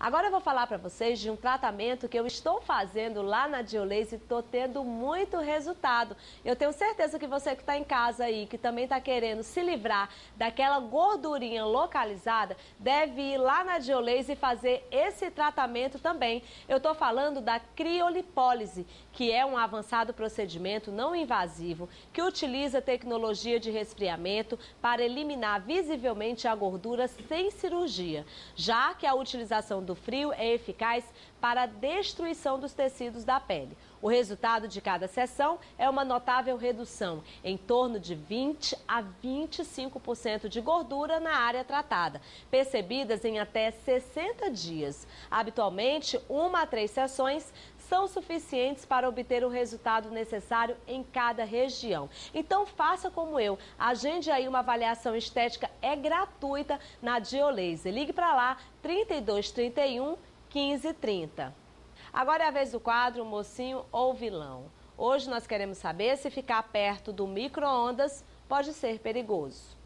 Agora eu vou falar para vocês de um tratamento que eu estou fazendo lá na Diolase e estou tendo muito resultado. Eu tenho certeza que você que está em casa aí, que também está querendo se livrar daquela gordurinha localizada, deve ir lá na Diolase e fazer esse tratamento também. Eu estou falando da criolipólise, que é um avançado procedimento não invasivo que utiliza tecnologia de resfriamento para eliminar visivelmente a gordura sem cirurgia, já que a utilização do frio é eficaz para a destruição dos tecidos da pele. O resultado de cada sessão é uma notável redução, em torno de 20 a 25% de gordura na área tratada, percebidas em até 60 dias. Habitualmente, 1 a 3 sessões são suficientes para obter o resultado necessário em cada região. Então faça como eu, agende aí uma avaliação estética, é gratuita na Diolase. Ligue para lá, 3231 1530. Agora é a vez do quadro Mocinho ou Vilão. Hoje nós queremos saber se ficar perto do micro-ondas pode ser perigoso.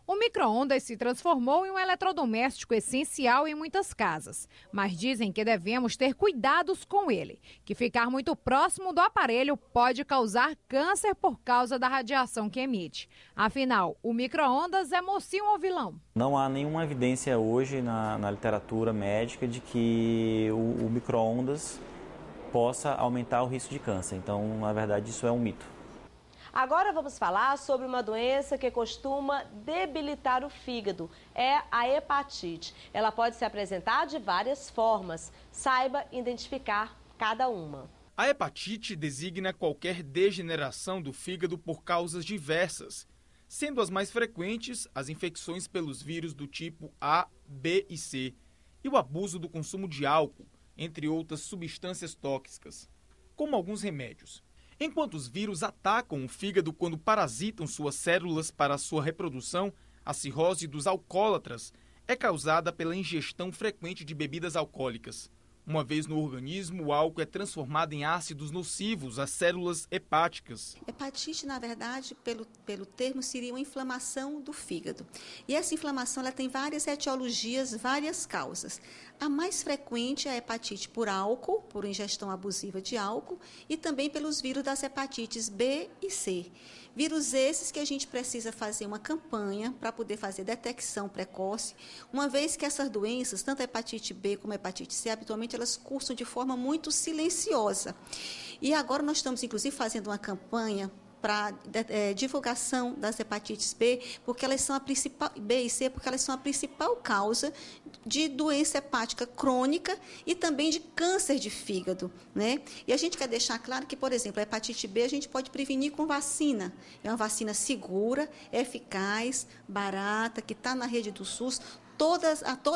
O micro-ondas se transformou em um eletrodoméstico essencial em muitas casas, mas dizem que devemos ter cuidados com ele, que ficar muito próximo do aparelho pode causar câncer por causa da radiação que emite. Afinal, o micro-ondas é mocinho ou vilão? Não há nenhuma evidência hoje na literatura médica de que o micro-ondas possa aumentar o risco de câncer. Então, na verdade, isso é um mito. Agora vamos falar sobre uma doença que costuma debilitar o fígado, é a hepatite. Ela pode se apresentar de várias formas, saiba identificar cada uma. A hepatite designa qualquer degeneração do fígado por causas diversas, sendo as mais frequentes as infecções pelos vírus do tipo A, B e C e o abuso do consumo de álcool, entre outras substâncias tóxicas, como alguns remédios. Enquanto os vírus atacam o fígado quando parasitam suas células para sua reprodução, a cirrose dos alcoólatras é causada pela ingestão frequente de bebidas alcoólicas. Uma vez no organismo, o álcool é transformado em ácidos nocivos às células hepáticas. Hepatite, na verdade, pelo termo, seria uma inflamação do fígado. E essa inflamação ela tem várias etiologias, várias causas. A mais frequente é a hepatite por álcool, por ingestão abusiva de álcool, e também pelos vírus das hepatites B e C. Vírus esses que a gente precisa fazer uma campanha para poder fazer detecção precoce, uma vez que essas doenças, tanto a hepatite B como a hepatite C, habitualmente elas cursam de forma muito silenciosa. E agora nós estamos, inclusive, fazendo uma campanha para divulgação das hepatites B, porque elas são a principal, B e C, porque elas são a principal causa de doença hepática crônica e também de câncer de fígado, né? E a gente quer deixar claro que, por exemplo, a hepatite B a gente pode prevenir com vacina. É uma vacina segura, eficaz, barata, que está na rede do SUS. Toda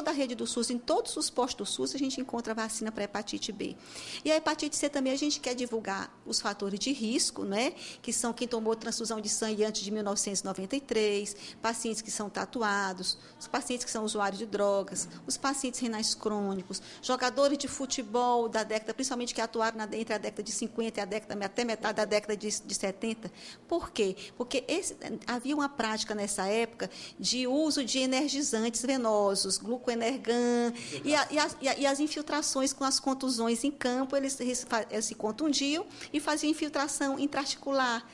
a rede do SUS, em todos os postos do SUS, a gente encontra vacina para hepatite B. E a hepatite C também a gente quer divulgar os fatores de risco, né? Que são quem tomou transfusão de sangue antes de 1993, pacientes que são tatuados, os pacientes que são usuários de drogas, os pacientes renais crônicos, jogadores de futebol da década, principalmente que atuaram entre a década de 50 e até metade da década de 70. Por quê? Porque havia uma prática nessa época de uso de energizantes venosos, glucoenergan, e as infiltrações com as contusões em campo, eles se contundiam e faziam infiltração intraarticular.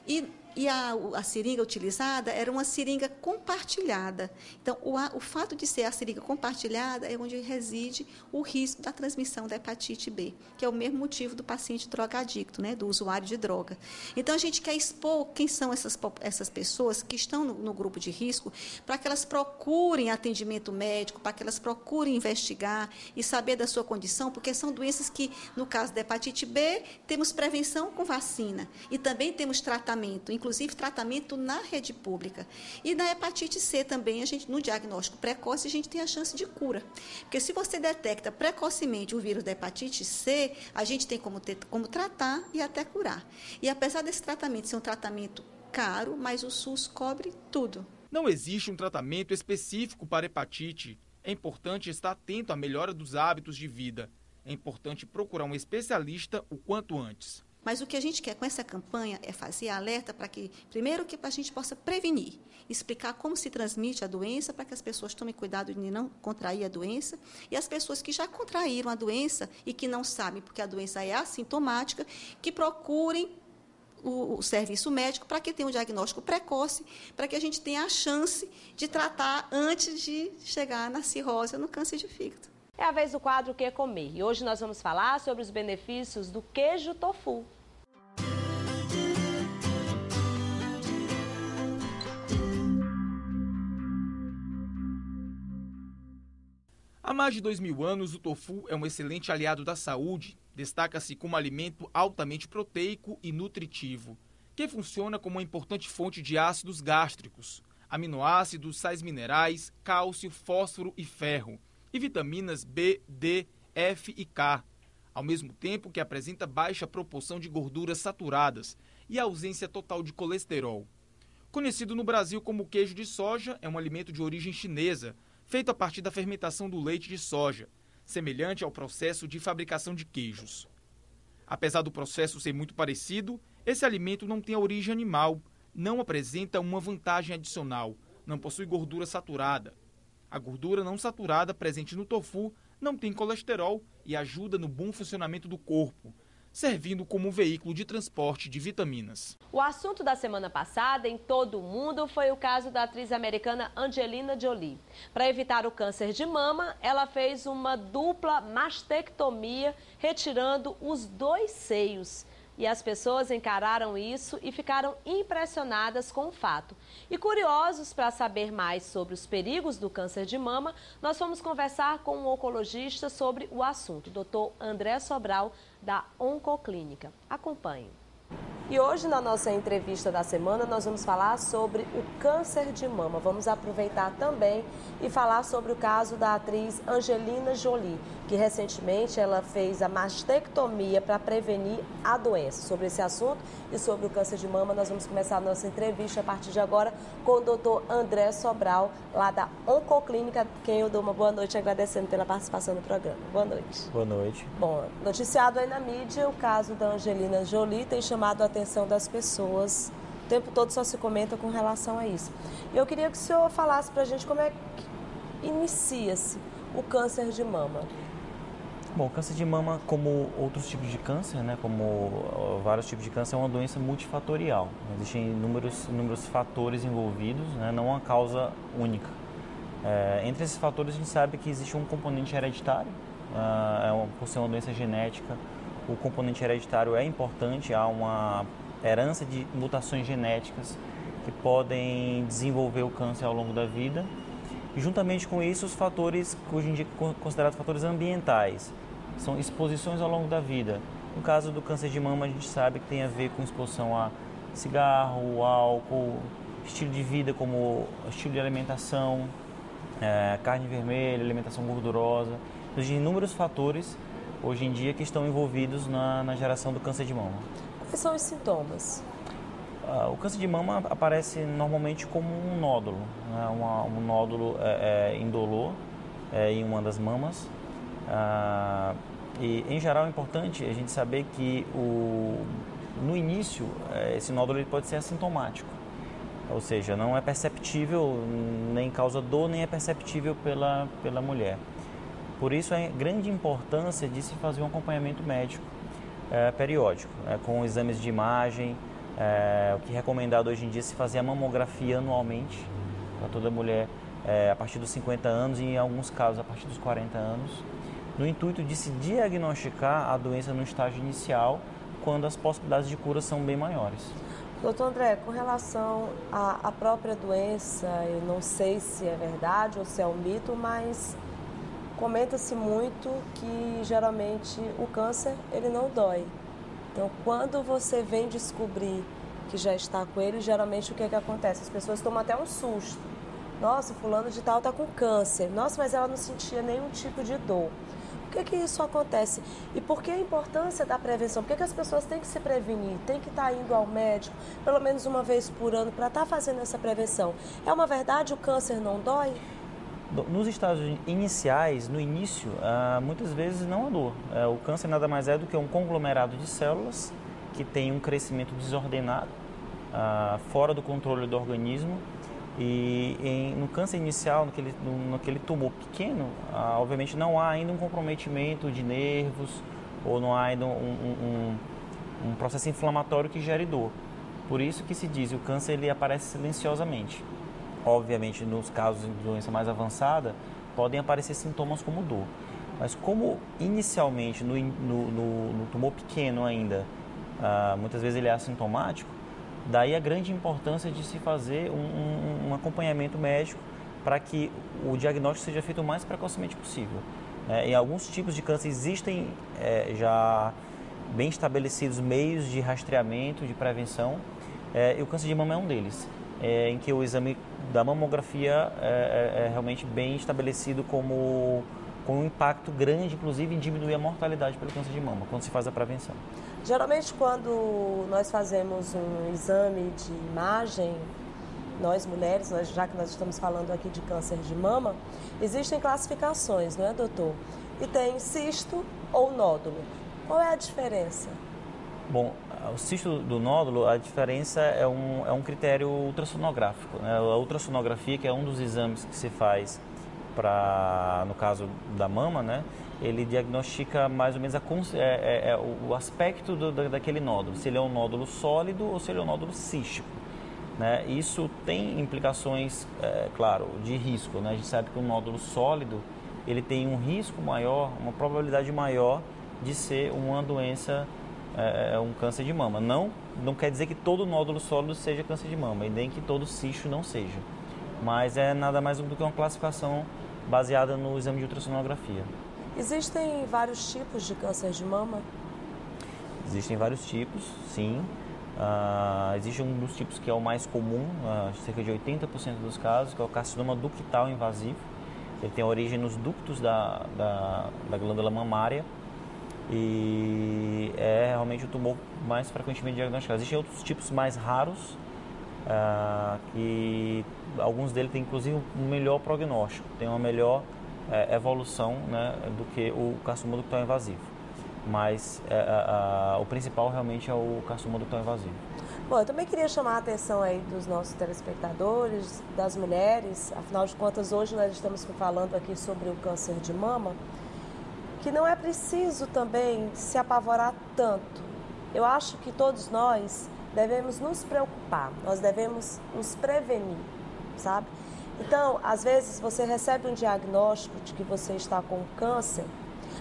E a seringa utilizada era uma seringa compartilhada. Então, o fato de ser a seringa compartilhada é onde reside o risco da transmissão da hepatite B, que é o mesmo motivo do paciente drogadicto, né, do usuário de droga. Então, a gente quer expor quem são essas pessoas que estão no grupo de risco, para que elas procurem atendimento médico, para que elas procurem investigar e saber da sua condição, porque são doenças que, no caso da hepatite B, temos prevenção com vacina e também temos tratamento, inclusive tratamento na rede pública. E na hepatite C também, no diagnóstico precoce, a gente tem a chance de cura. Porque se você detecta precocemente o vírus da hepatite C, a gente tem como tratar e até curar. E apesar desse tratamento ser um tratamento caro, mas o SUS cobre tudo. Não existe um tratamento específico para hepatite. É importante estar atento à melhora dos hábitos de vida. É importante procurar um especialista o quanto antes. Mas o que a gente quer com essa campanha é fazer alerta para que, primeiro, que a gente possa prevenir, explicar como se transmite a doença, para que as pessoas tomem cuidado de não contrair a doença, e as pessoas que já contraíram a doença e que não sabem porque a doença é assintomática, que procurem o serviço médico para que tenha um diagnóstico precoce, para que a gente tenha a chance de tratar antes de chegar na cirrose ou no câncer de fígado. É a vez do quadro O que comer. E hoje nós vamos falar sobre os benefícios do queijo tofu. Há mais de 2000 anos, o tofu é um excelente aliado da saúde. Destaca-se como alimento altamente proteico e nutritivo, que funciona como uma importante fonte de ácidos gástricos, aminoácidos, sais minerais, cálcio, fósforo e ferro, e vitaminas B, D, F e K, ao mesmo tempo que apresenta baixa proporção de gorduras saturadas e ausência total de colesterol. Conhecido no Brasil como queijo de soja, é um alimento de origem chinesa, feito a partir da fermentação do leite de soja, semelhante ao processo de fabricação de queijos. Apesar do processo ser muito parecido, esse alimento não tem origem animal, não apresenta uma vantagem adicional, não possui gordura saturada. A gordura não saturada presente no tofu não tem colesterol e ajuda no bom funcionamento do corpo, servindo como um veículo de transporte de vitaminas. O assunto da semana passada em todo o mundo foi o caso da atriz americana Angelina Jolie. Para evitar o câncer de mama, ela fez uma dupla mastectomia, retirando os 2 seios. E as pessoas encararam isso e ficaram impressionadas com o fato. E curiosos para saber mais sobre os perigos do câncer de mama, nós fomos conversar com um oncologista sobre o assunto, Dr. André Sobral, da Oncoclínica. Acompanhe. E hoje, na nossa entrevista da semana, nós vamos falar sobre o câncer de mama. Vamos aproveitar também e falar sobre o caso da atriz Angelina Jolie, que recentemente ela fez a mastectomia para prevenir a doença. Sobre esse assunto e sobre o câncer de mama, nós vamos começar a nossa entrevista a partir de agora com o Dr. André Sobral, lá da Oncoclínica, quem eu dou uma boa noite agradecendo pela participação no programa. Boa noite. Boa noite. Bom, noticiado aí na mídia, o caso da Angelina Jolie tem chamado a atenção das pessoas. O tempo todo só se comenta com relação a isso. E eu queria que o senhor falasse para a gente como é que inicia-se o câncer de mama. Bom, o câncer de mama, como outros tipos de câncer, né, como vários tipos de câncer, é uma doença multifatorial. Existem inúmeros fatores envolvidos, né, não uma causa única. Entre esses fatores, a gente sabe que existe um componente hereditário, por ser uma doença genética. O componente hereditário é importante, há uma herança de mutações genéticas que podem desenvolver o câncer ao longo da vida. E juntamente com isso, os fatores que hoje em dia são considerados fatores ambientais, são exposições ao longo da vida. No caso do câncer de mama, a gente sabe que tem a ver com exposição a cigarro, álcool, estilo de vida como estilo de alimentação, carne vermelha, alimentação gordurosa. Existem inúmeros fatores hoje em dia que estão envolvidos na geração do câncer de mama. Quais são os sintomas? O câncer de mama aparece normalmente como um nódulo, né? Um nódulo indolor em uma das mamas. E, em geral, é importante a gente saber que no início esse nódulo ele pode ser assintomático, ou seja, não é perceptível, nem causa dor, nem é perceptível pela mulher. Por isso, a grande importância de se fazer um acompanhamento médico periódico, com exames de imagem. O que é recomendado hoje em dia é se fazer a mamografia anualmente para toda mulher a partir dos 50 anos e, em alguns casos, a partir dos 40 anos, no intuito de se diagnosticar a doença no estágio inicial, quando as possibilidades de cura são bem maiores. Doutor André, com relação à própria doença, eu não sei se é verdade ou se é um mito, mas comenta-se muito que geralmente o câncer ele não dói. Então, quando você vem descobrir que já está com ele, geralmente o que acontece? As pessoas tomam até um susto. Nossa, fulano de tal está com câncer. Nossa, mas ela não sentia nenhum tipo de dor. Por que isso acontece? E por que a importância da prevenção? Por que as pessoas têm que se prevenir? Têm que estar indo ao médico pelo menos uma vez por ano para estar fazendo essa prevenção? É uma verdade, o câncer não dói? Nos estágios iniciais, no início, muitas vezes não há dor. O câncer nada mais é do que um conglomerado de células que tem um crescimento desordenado, fora do controle do organismo. E no câncer inicial, naquele tumor pequeno, obviamente não há ainda um comprometimento de nervos ou não há ainda um processo inflamatório que gere dor. Por isso que se diz que o câncer ele aparece silenciosamente. Obviamente, nos casos de doença mais avançada, podem aparecer sintomas como dor. Mas como inicialmente no tumor pequeno ainda, muitas vezes ele é assintomático, daí a grande importância de se fazer um acompanhamento médico para que o diagnóstico seja feito o mais precocemente possível. Em alguns tipos de câncer existem já bem estabelecidos meios de rastreamento, de prevenção, e o câncer de mama é um deles, em que o exame da mamografia é realmente bem estabelecido com um impacto grande, inclusive, em diminuir a mortalidade pelo câncer de mama, quando se faz a prevenção. Geralmente, quando nós fazemos um exame de imagem, nós mulheres, já que nós estamos falando aqui de câncer de mama, existem classificações, não é, doutor? E tem cisto ou nódulo. Qual é a diferença? Bom, o cisto do nódulo, a diferença é um critério ultrassonográfico, né? A ultrassonografia, que é um dos exames que se faz no caso da mama, né? Ele diagnostica mais ou menos o aspecto daquele nódulo, se ele é um nódulo sólido ou se ele é um nódulo cístico, né? Isso tem implicações, claro, de risco, né? A gente sabe que um nódulo sólido ele tem um risco maior, uma probabilidade maior de ser uma doença, um câncer de mama. Não quer dizer que todo nódulo sólido seja câncer de mama e nem que todo cisto não seja, mas é nada mais do que uma classificação baseada no exame de ultrassonografia. Existem vários tipos de câncer de mama? Existem vários tipos, sim. Existe um dos tipos que é o mais comum, cerca de 80% dos casos, que é o carcinoma ductal invasivo. Ele tem origem nos ductos da glândula mamária e é realmente o tumor mais frequentemente diagnosticado. Existem outros tipos mais raros, que alguns deles têm inclusive um melhor prognóstico, tem uma melhor evolução, né, do que o carcinoma ductal invasivo. Mas o principal realmente é o carcinoma ductal invasivo. Bom, eu também queria chamar a atenção aí dos nossos telespectadores, das mulheres, afinal de contas hoje nós estamos falando aqui sobre o câncer de mama, que não é preciso também se apavorar tanto. Eu acho que todos nós devemos nos preocupar, nós devemos nos prevenir, sabe? Então, às vezes você recebe um diagnóstico de que você está com câncer,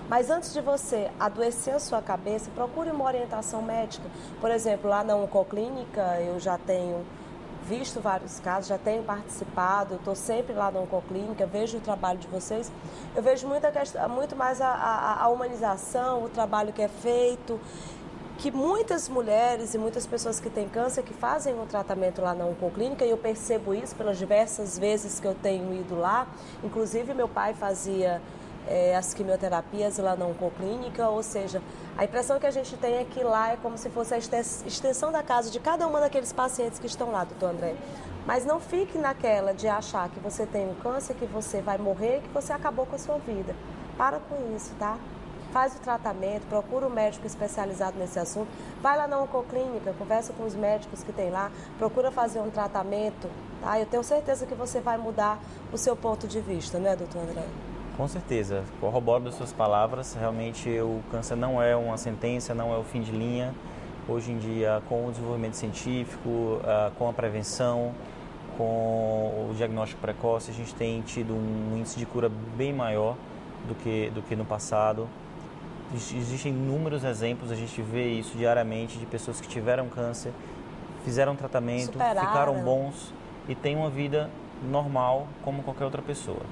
mas antes de você adoecer a sua cabeça, procure uma orientação médica. Por exemplo, lá na Oncoclínica eu já tenho visto vários casos, já tenho participado, eu estou sempre lá na Oncoclínica, vejo o trabalho de vocês, eu vejo muito mais a humanização, o trabalho que é feito, que muitas mulheres e muitas pessoas que têm câncer que fazem um tratamento lá na Oncoclínica, e eu percebo isso pelas diversas vezes que eu tenho ido lá. Inclusive meu pai fazia as quimioterapias lá na Oncoclínica, ou seja, a impressão que a gente tem é que lá é como se fosse a extensão da casa de cada uma daqueles pacientes que estão lá, doutor André. Mas não fique naquela de achar que você tem um câncer, que você vai morrer, que você acabou com a sua vida. Para com isso, tá? Faz o tratamento, procura um médico especializado nesse assunto, vai lá na Oncoclínica, conversa com os médicos que tem lá, procura fazer um tratamento, tá? Eu tenho certeza que você vai mudar o seu ponto de vista, né, doutor André? Com certeza, corroboro das suas palavras, realmente o câncer não é uma sentença, não é o fim de linha. Hoje em dia, com o desenvolvimento científico, com a prevenção, com o diagnóstico precoce, a gente tem tido um índice de cura bem maior do que no passado. Existem inúmeros exemplos, a gente vê isso diariamente, de pessoas que tiveram câncer, fizeram tratamento, ficaram bons e têm uma vida normal como qualquer outra pessoa.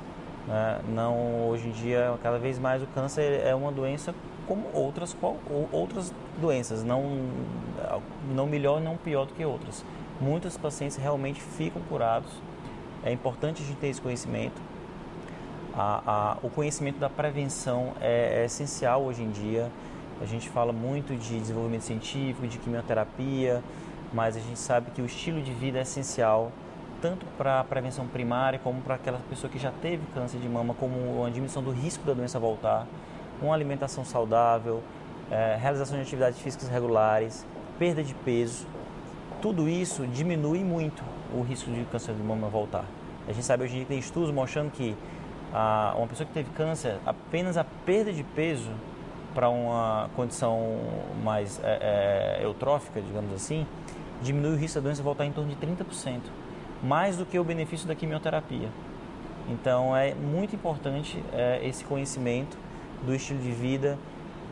Não, hoje em dia, cada vez mais o câncer é uma doença como outras doenças, não melhor, não pior do que outras. Muitos pacientes realmente ficam curados, é importante a gente ter esse conhecimento. O conhecimento da prevenção é essencial hoje em dia. A gente fala muito de desenvolvimento científico, de quimioterapia, mas a gente sabe que o estilo de vida é essencial, tanto para a prevenção primária, como para aquela pessoa que já teve câncer de mama, como a diminuição do risco da doença voltar, uma alimentação saudável, realização de atividades físicas regulares, perda de peso, tudo isso diminui muito o risco de câncer de mama voltar. A gente sabe hoje em dia que tem estudos mostrando que uma pessoa que teve câncer, apenas a perda de peso para uma condição mais eutrófica, digamos assim, diminui o risco da doença voltar em torno de 30%, mais do que o benefício da quimioterapia. Então é muito importante esse conhecimento do estilo de vida,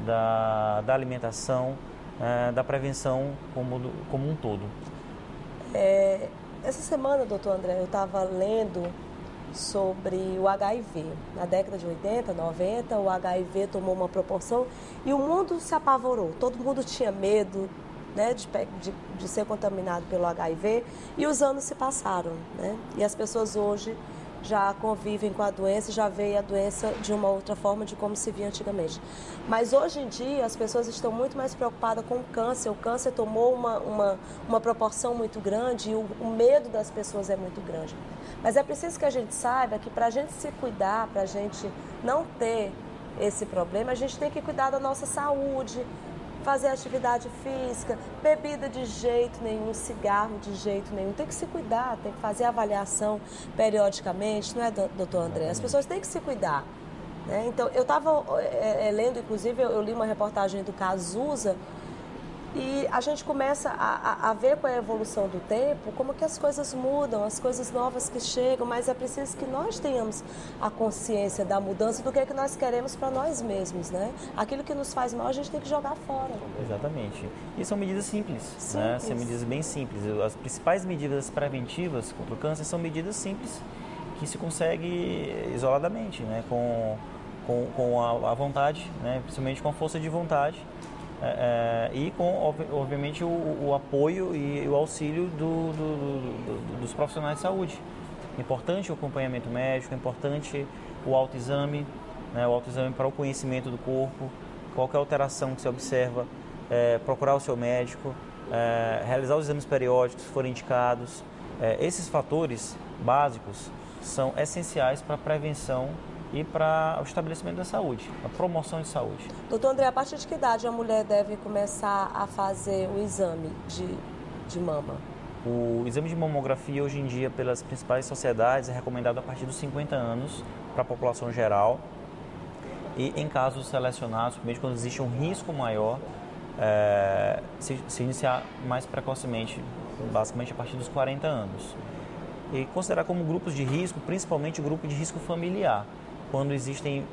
da alimentação, da prevenção como um todo. Essa semana, doutor André, eu estava lendo sobre o HIV. Na década de 80, 90, o HIV tomou uma proporção e o mundo se apavorou. Todo mundo tinha medo, né, de ser contaminado pelo HIV, e os anos se passaram, né? E as pessoas hoje já convivem com a doença, já veem a doença de uma outra forma de como se via antigamente. Mas hoje em dia as pessoas estão muito mais preocupadas com o câncer. O câncer tomou uma proporção muito grande e o medo das pessoas é muito grande. Mas é preciso que a gente saiba que para a gente se cuidar, para a gente não ter esse problema, a gente tem que cuidar da nossa saúde, fazer atividade física, bebida de jeito nenhum, cigarro de jeito nenhum. Tem que se cuidar, tem que fazer avaliação periodicamente, não é, doutor André? As pessoas têm que se cuidar, né? Então, eu estava lendo, inclusive, eu li uma reportagem do Cazuza, e a gente começa a ver com a evolução do tempo como que as coisas mudam, as coisas novas que chegam, mas é preciso que nós tenhamos a consciência da mudança do que é que nós queremos para nós mesmos, né? Aquilo que nos faz mal a gente tem que jogar fora. Exatamente. E são medidas simples, né? São medidas bem simples. As principais medidas preventivas contra o câncer são medidas simples que se consegue isoladamente, né? Com a vontade, né? Principalmente com a força de vontade. E com, obviamente, o apoio e o auxílio dos profissionais de saúde. É importante o acompanhamento médico, é importante o autoexame, né, o autoexame para o conhecimento do corpo, qualquer alteração que se observa, procurar o seu médico, realizar os exames periódicos se forem indicados. Esses fatores básicos são essenciais para a prevenção e para o estabelecimento da saúde, a promoção de saúde. Doutor André, a partir de que idade a mulher deve começar a fazer o exame de mama? O exame de mamografia, hoje em dia, pelas principais sociedades, é recomendado a partir dos 50 anos para a população geral. E em casos selecionados, principalmente quando existe um risco maior, se iniciar mais precocemente, basicamente a partir dos 40 anos. E considerar como grupos de risco, principalmente o grupo de risco familiar. Quando existem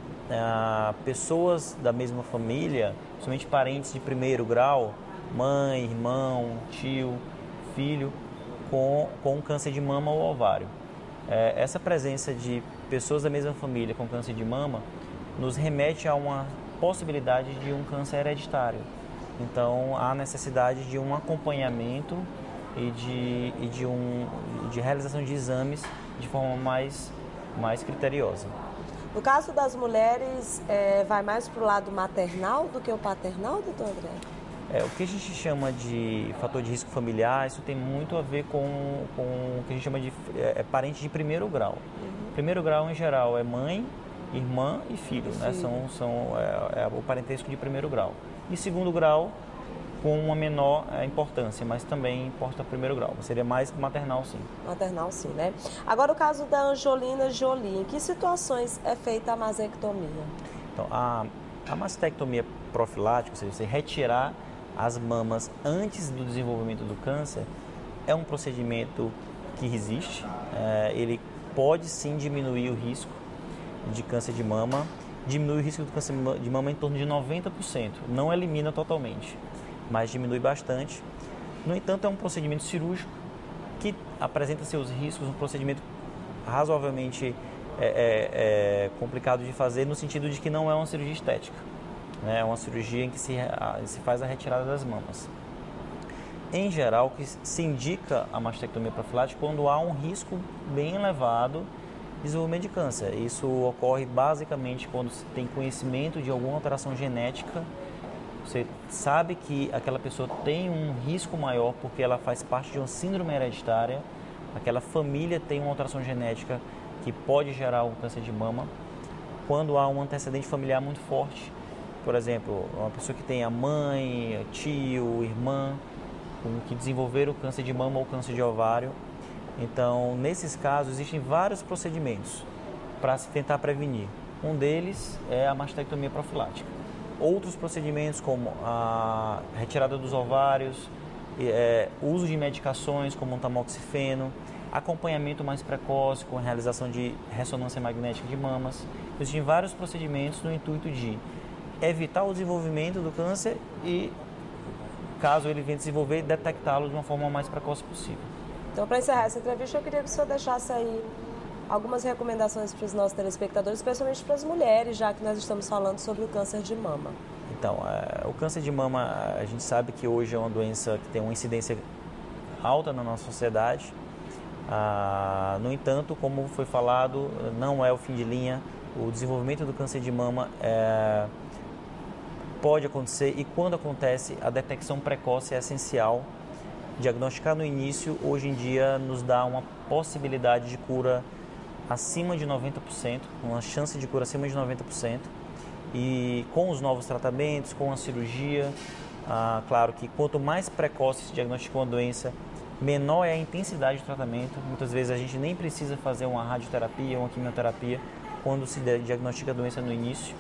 pessoas da mesma família, principalmente parentes de primeiro grau, mãe, irmão, tio, filho, com câncer de mama ou ovário. Essa presença de pessoas da mesma família com câncer de mama nos remete a uma possibilidade de um câncer hereditário. Então, há necessidade de um acompanhamento e de realização de exames de forma mais criteriosa. No caso das mulheres, vai mais para o lado maternal do que o paternal, doutor André? O que a gente chama de fator de risco familiar, isso tem muito a ver com o que a gente chama de parente de primeiro grau. Primeiro grau, em geral, é mãe, irmã e filho, né? São o parentesco de primeiro grau. E segundo grau, com uma menor importância, mas também importa primeiro grau. Seria mais maternal, sim. Maternal, sim, né? Agora, o caso da Angelina Jolie, em que situações é feita a mastectomia? Então, a mastectomia profilática, ou seja, você retirar as mamas antes do desenvolvimento do câncer, é um procedimento que resiste. Ele pode, sim, diminuir o risco de câncer de mama, diminui o risco do câncer de mama em torno de 90%. Não elimina totalmente, mas diminui bastante. No entanto, é um procedimento cirúrgico que apresenta seus riscos, um procedimento razoavelmente complicado de fazer, no sentido de que não é uma cirurgia estética, né? É uma cirurgia em que se faz a retirada das mamas. Em geral, que se indica a mastectomia profilática quando há um risco bem elevado de desenvolvimento de câncer. Isso ocorre basicamente quando se tem conhecimento de alguma alteração genética. Você sabe que aquela pessoa tem um risco maior porque ela faz parte de uma síndrome hereditária, aquela família tem uma alteração genética que pode gerar um câncer de mama. Quando há um antecedente familiar muito forte, por exemplo, uma pessoa que tem a mãe, tio, irmã, que desenvolveram câncer de mama ou câncer de ovário. Então, nesses casos, existem vários procedimentos para se tentar prevenir. Um deles é a mastectomia profilática. Outros procedimentos, como a retirada dos ovários, o uso de medicações como o tamoxifeno, acompanhamento mais precoce com a realização de ressonância magnética de mamas. Existem vários procedimentos no intuito de evitar o desenvolvimento do câncer e, caso ele venha desenvolver, detectá-lo de uma forma mais precoce possível. Então, para encerrar essa entrevista, eu queria que o senhor deixasse aí algumas recomendações para os nossos telespectadores, especialmente para as mulheres, já que nós estamos falando sobre o câncer de mama. Então, o câncer de mama, a gente sabe que hoje é uma doença que tem uma incidência alta na nossa sociedade. No entanto, como foi falado, não é o fim de linha. O desenvolvimento do câncer de mama pode acontecer e, quando acontece, a detecção precoce é essencial. Diagnosticar no início, hoje em dia, nos dá uma possibilidade de cura acima de 90%, uma chance de cura acima de 90%. E com os novos tratamentos, com a cirurgia, claro que quanto mais precoce se diagnostica uma doença, menor é a intensidade do tratamento. Muitas vezes a gente nem precisa fazer uma radioterapia ou uma quimioterapia quando se diagnostica a doença no início.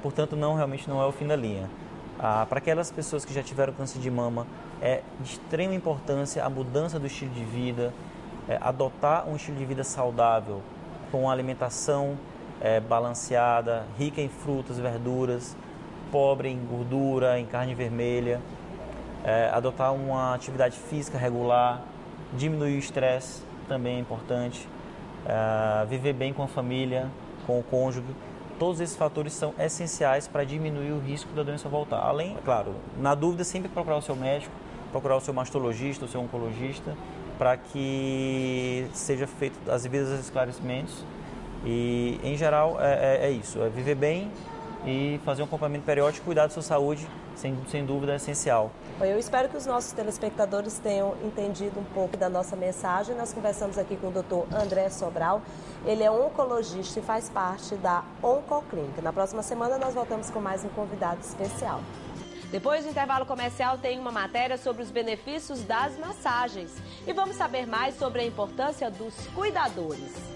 Portanto, realmente não é o fim da linha. Para aquelas pessoas que já tiveram câncer de mama, é de extrema importância a mudança do estilo de vida, adotar um estilo de vida saudável, com uma alimentação balanceada, rica em frutas, verduras, pobre em gordura, em carne vermelha, adotar uma atividade física regular, diminuir o estresse, também é importante, viver bem com a família, com o cônjuge. Todos esses fatores são essenciais para diminuir o risco da doença voltar. Além, claro, na dúvida, sempre procurar o seu médico, procurar o seu mastologista, o seu oncologista, para que seja feito as devidas esclarecimentos. E, em geral, é isso, é viver bem e fazer um acompanhamento periódico, cuidar da sua saúde, sem dúvida, é essencial. Eu espero que os nossos telespectadores tenham entendido um pouco da nossa mensagem. Nós conversamos aqui com o Dr. André Sobral. Ele é oncologista e faz parte da Oncoclínica. Na próxima semana nós voltamos com mais um convidado especial. Depois do intervalo comercial tem uma matéria sobre os benefícios das massagens. E vamos saber mais sobre a importância dos cuidadores.